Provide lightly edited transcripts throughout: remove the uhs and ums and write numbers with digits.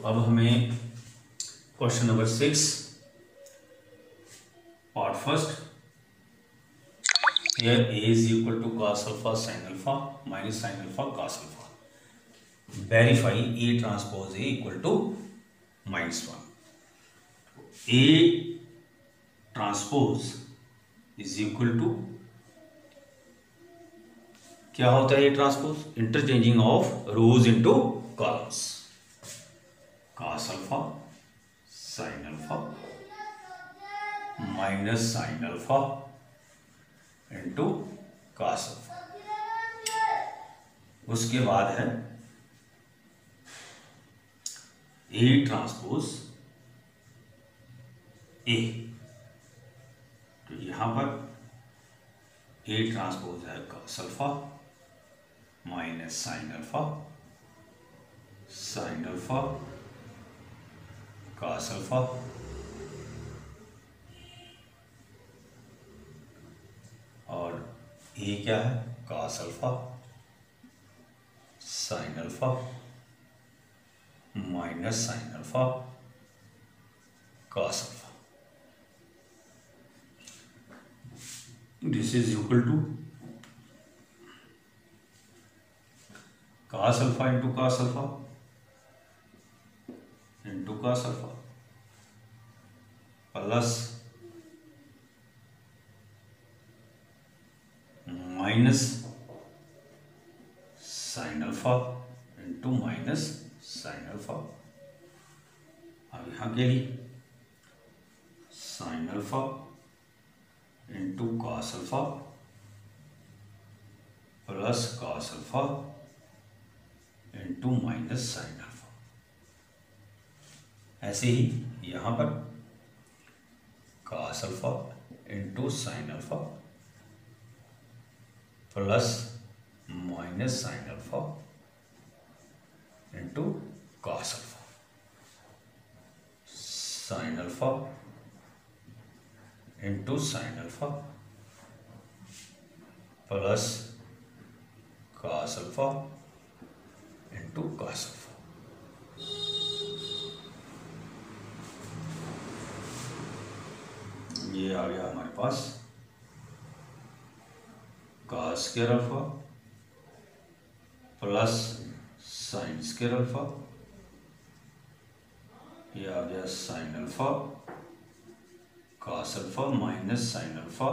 अब हमें question number 6 part first, here A is equal to cos alpha sin alpha minus sin alpha cos alpha. Verify A transpose A equal to -1. A transpose is equal to, क्या होता है A transpose? Interchanging of rows into columns. cos alpha sin alpha minus sin alpha into cos alpha. उसके बाद है A transpose A. तो यहां पर A transpose है cos alpha minus sin alpha cos alpha और A क्या है? cos alpha sin alpha minus sin alpha cos alpha. This is equal to cos alpha into cos alpha into cos alpha plus minus sine alpha into minus sine alpha. अब यहां के लिए sine alpha into cos alpha plus cos alpha into minus sine alpha. ऐसे ही यहां पर cos alpha into sine alpha plus minus sine alpha into cos alpha. Sine alpha into sine alpha plus cos alpha into cos alpha. ये आ गया हमारे पास cos square alpha plus sine square alpha. ये आ गया sine alpha cos alpha minus sine alpha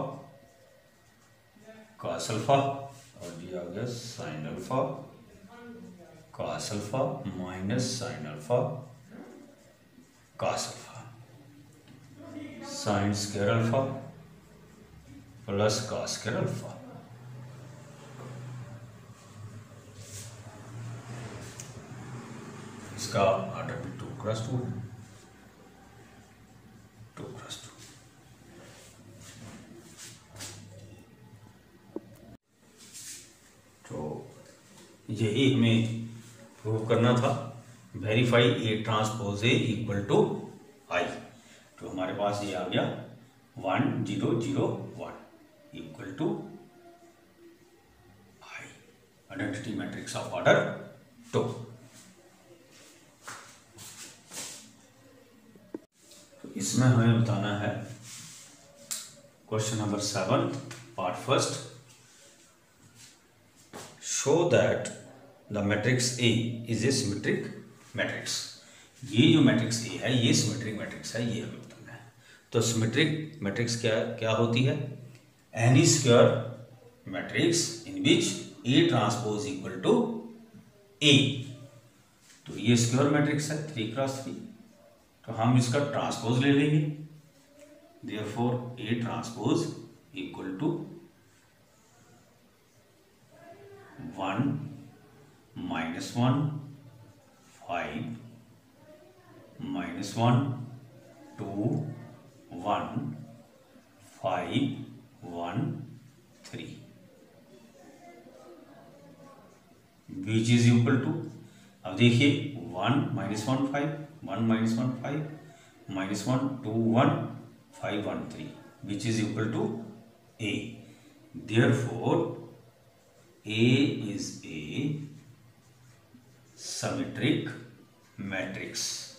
cos alpha और ये आ गया sine alpha cos alpha minus sine alpha cos alpha. Sine square alpha plus cos square alpha. इसका order भी 2x2 है. 2x2. तो यही हमें प्रूव करना था. Verify A transpose A equal to I. तो हमारे पास ये आ गया 1001 equal to I. Identity matrix of order 2. इसमें हमें बताना है question number 7 part first. Show that the matrix A is a symmetric matrix. ये जो मैट्रिक्स ए है ये सिमेट्रिक मैट्रिक्स है, ये हमें बताना है. तो सिमेट्रिक मैट्रिक्स क्या होती है? Any square matrix in which A transpose equal to A. तो ये स्क्वायर मैट्रिक्स है 3x3. तो हम इसका ट्रांसपोज ले लेंगे. Therefore A transpose equal to 1 -1 5 -1 2 1 5 1 3 which is equal to. अब देखिए 1 -1 5 1 -1 5 -1 2 1 5 1 3 which is equal to A. Therefore A is a symmetric matrix.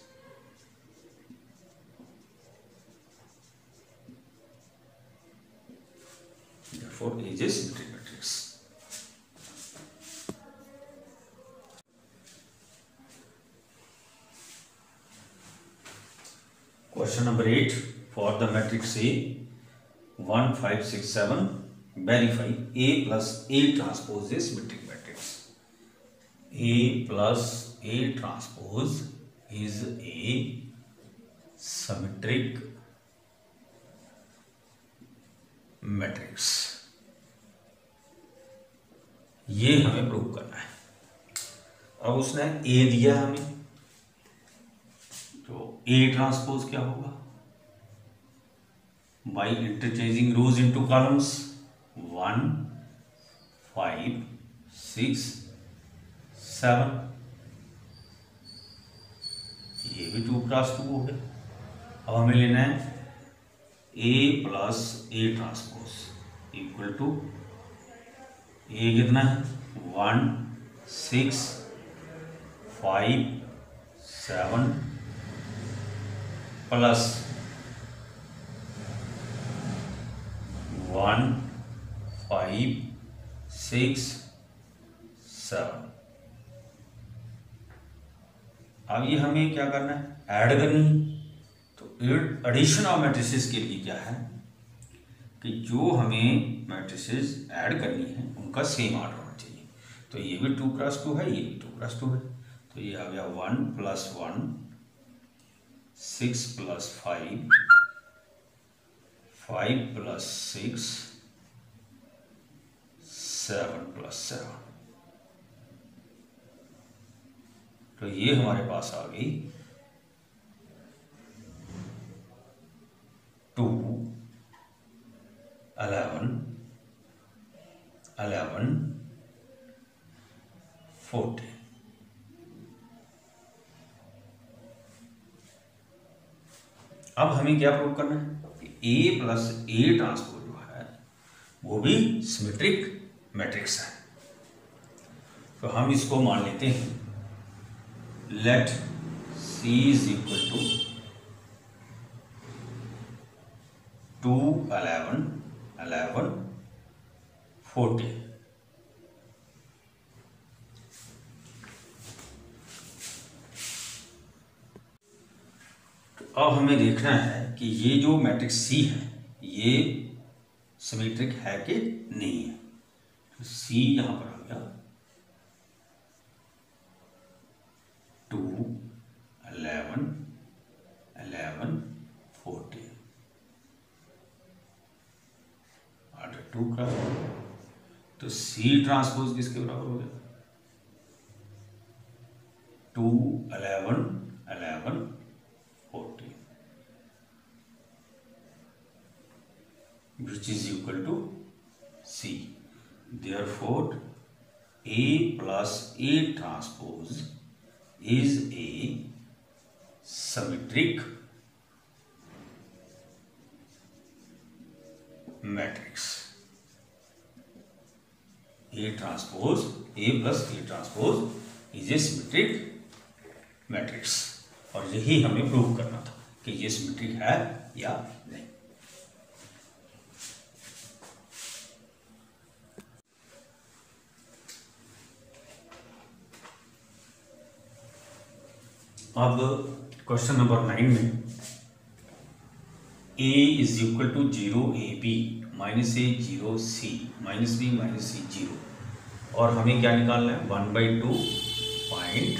Therefore, A is a symmetric matrix. Question number 8 for the matrix A 1 5 6 7 verify A plus A transpose is symmetric matrix. A plus A transpose is a symmetric matrix. ये हमें prove करना है। अब उसने ए दिया हमें, तो A transpose क्या होगा? By interchanging rose into columns 1 5 6 7, ये भी 2 क्रॉस 2 हो गया। अब हमें लेना है A plus A transpose equal to A कितना है 1 6 5 7 प्लस 1 5 6 7। अब ये हमें क्या करना है? ऐड करनी है। तो एडिशन ऑफ मैट्रिसेस के लिए क्या है कि जो हमें मैट्रिसेस ऐड करनी है उनका सेम ऑर्डर होना चाहिए। तो ये भी 2 क्रॉस 2 है, ये भी 2 क्रॉस 2 है। तो ये आ गया 1 प्लस 1 6 प्लस 5 5 प्लस 6 7 प्लस 7। तो ये हमारे पास आ गई 2 11 11 14। अब हमें क्या प्रूव करना है कि ए प्लस ए ट्रांसपोज जो है वो भी सिमेट्रिक मैट्रिक्स है। तो हम इसको मान लेते हैं, let C is equal to 2 11 11 14। अब हमें देखना है कि ये जो मैट्रिक्स C है ये सिमेट्रिक है कि नहीं है। तो C यहां पर आ गया 2 11 11 14 और 2 का। तो C ट्रांसपोज किसके बराबर हो गया? 2 11 11 14 which is equal to C. Therefore, A plus A transpose is a symmetric matrix. A transpose, A plus A transpose is a symmetric matrix. और यही हमें प्रूव करना था कि ये सिमेट्रिक है या नहीं। अब क्वेश्चन नंबर 9 में a is equal to 0 AB minus A 0 C minus B minus C 0, और हमें क्या निकालना है? 1/2 point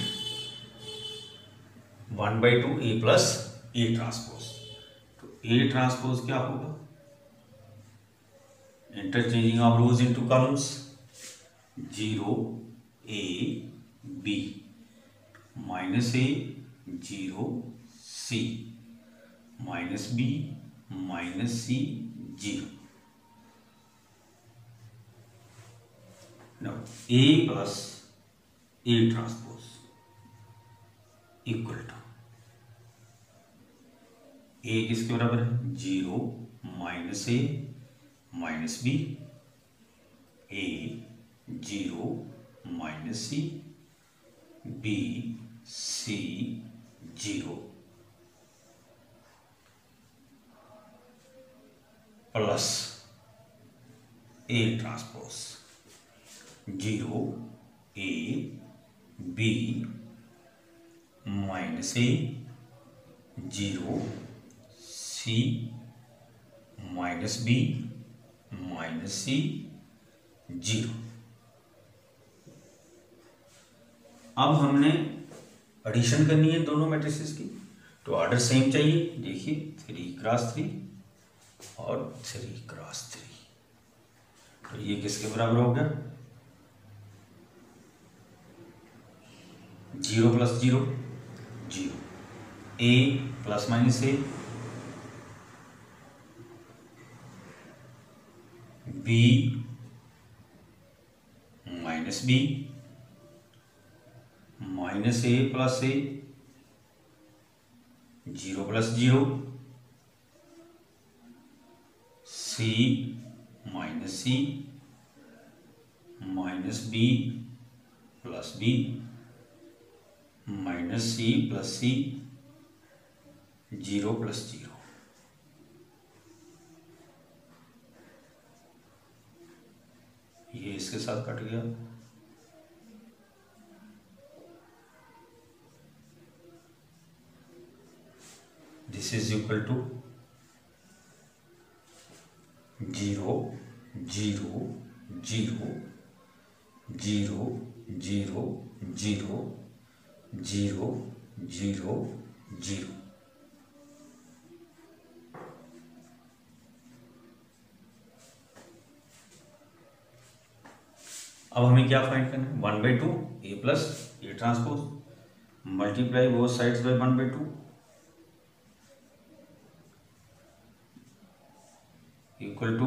1/2 A plus A transpose. तो A ट्रांसपोज क्या होगा? Interchanging of rows into columns 0 A B minus A 0 C minus B minus C 0। now A plus A transpose equal to A किसके बराबर है? 0 minus A minus B A 0 minus C B C 0 plus A transpose 0 A B minus A 0 C minus B minus C 0। अब हमने addition करनी है दोनों matrices की, तो ऑर्डर सेम चाहिए। देखिए 3x3 और 3x3, तो ये किसके बराबर हो गया? 0 plus 0 0, A plus minus A, B minus B minus A plus A, 0 plus 0, C minus C minus B plus B minus C plus C 0 plus 0। ये इसके साथ कट गया, दिस इज इक्वल टू 0 0 0 0 0 0 0 0 0। अब हमें क्या फाइंड करना है? 1/2 A plus A transpose multiply both sides by 1/2 equal to,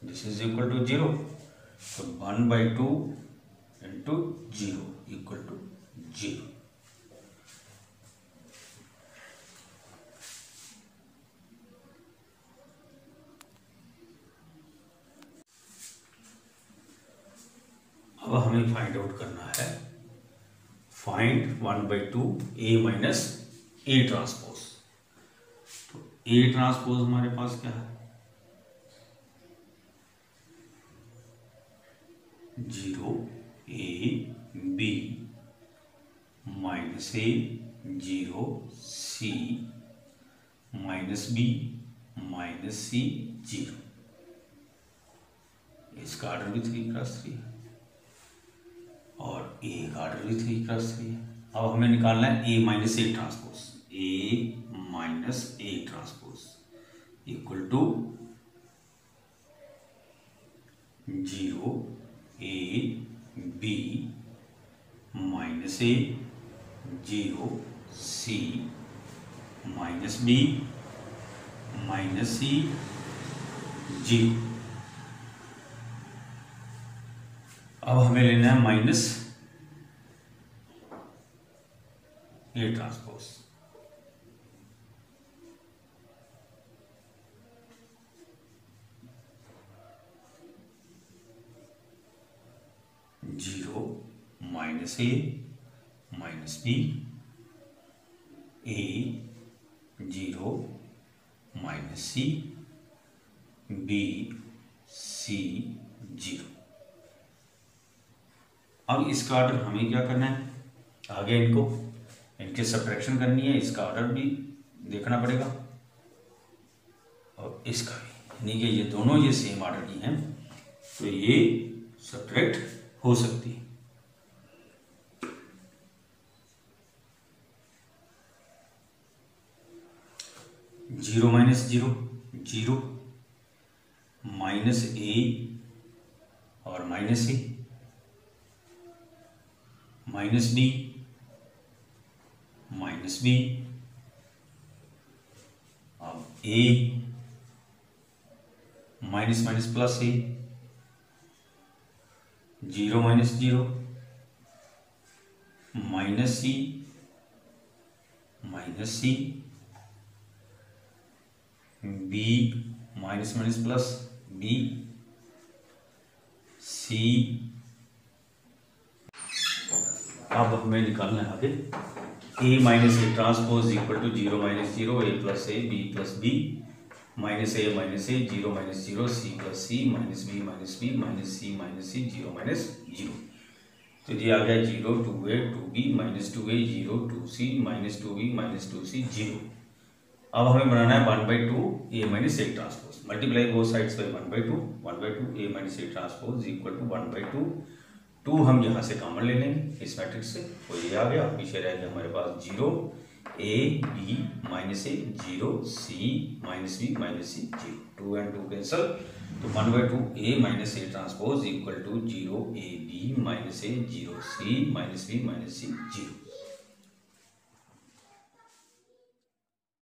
this is equal to 0, तो 1/2 इंटू 0 इक्वल टू 0। अब हमें फाइंड आउट करना है, find 1/2 A minus A transpose. तो ए ट्रांसपोज हमारे पास क्या है? 0 A B minus A 0 C minus B minus C 0। इसका ऑर्डर भी 3x3 है और ए का ऑर्डर भी 3x3 है। अब हमें निकालना है A minus A transpose, A minus A transpose equal to 0 A B minus A 0 C minus B minus C 0। अब हमें लेना है minus A transpose, zero minus A minus B A 0 minus C B C 0। अब इसका order हमें क्या करना है? आगे इनके सब्ट्रैक्शन करनी है, इसका ऑर्डर भी देखना पड़ेगा और इसका भी, यानी कि ये दोनों ये सेम ऑर्डर की हैं तो ये सब्ट्रैक्ट हो सकती है। Zero minus zero zero minus A और minus A minus B minus B, अब A minus minus plus A, zero minus zero minus C B minus minus plus B C अब हमें निकालना है आगे A minus A transpose equal to 0 minus 0 A plus A B plus B minus A 0 minus 0 C plus C minus B minus 0 minus 0। तो ये आ गया 0 2a 2b minus 2a 0 2c minus 2b minus 2c 0। अब हमें बनाना है 1/2 a minus A transpose, multiply both sides by 1/2 a minus A transpose equal to 1/2। 2 हम यहाँ से कॉमन ले लेंगे इस मैट्रिक्स से, तो ये आ गया। पीछे रह गया हमारे पास 0 a b minus A 0 c minus b minus c 0, 2 and 2 cancel, तो 1/2 a minus A transpose equal to 0 a b minus A 0 c minus b minus c 0।